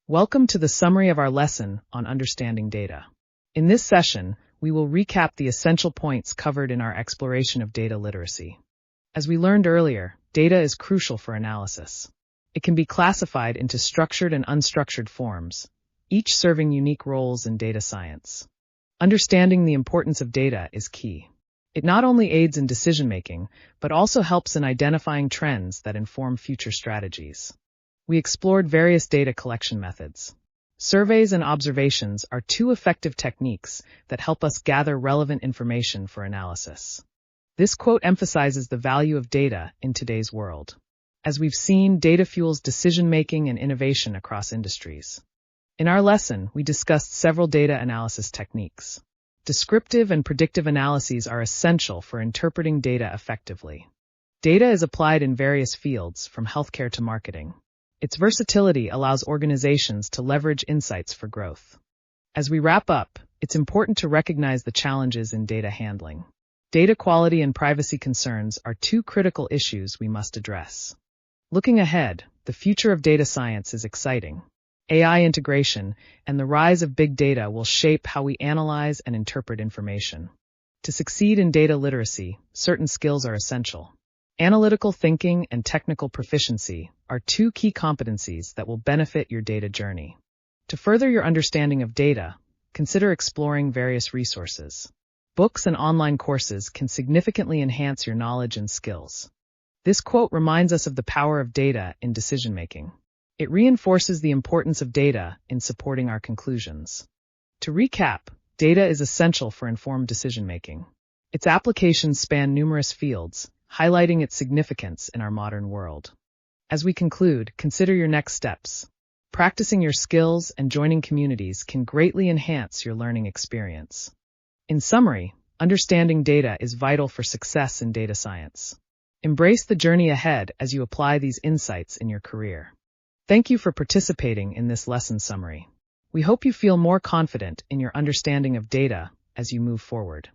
Welcome to the summary of our lesson on understanding data. In this session, we will recap the essential points covered in our exploration of data literacy. As we learned earlier, data is crucial for analysis. It can be classified into structured and unstructured forms, each serving unique roles in data science. Understanding the importance of data is key. It not only aids in decision-making, but also helps in identifying trends that inform future strategies. We explored various data collection methods. Surveys and observations are two effective techniques that help us gather relevant information for analysis. This quote emphasizes the value of data in today's world. As we've seen, data fuels decision-making and innovation across industries. In our lesson, we discussed several data analysis techniques. Descriptive and predictive analyses are essential for interpreting data effectively. Data is applied in various fields, from healthcare to marketing. Its versatility allows organizations to leverage insights for growth. As we wrap up, it's important to recognize the challenges in data handling. Data quality and privacy concerns are two critical issues we must address. Looking ahead, the future of data science is exciting. AI integration and the rise of big data will shape how we analyze and interpret information. To succeed in data literacy, certain skills are essential. Analytical thinking and technical proficiency are two key competencies that will benefit your data journey. To further your understanding of data, consider exploring various resources. Books and online courses can significantly enhance your knowledge and skills. This quote reminds us of the power of data in decision-making. It reinforces the importance of data in supporting our conclusions. To recap, data is essential for informed decision-making. Its applications span numerous fields, highlighting its significance in our modern world. As we conclude, consider your next steps. Practicing your skills and joining communities can greatly enhance your learning experience. In summary, understanding data is vital for success in data science. Embrace the journey ahead as you apply these insights in your career. Thank you for participating in this lesson summary. We hope you feel more confident in your understanding of data as you move forward.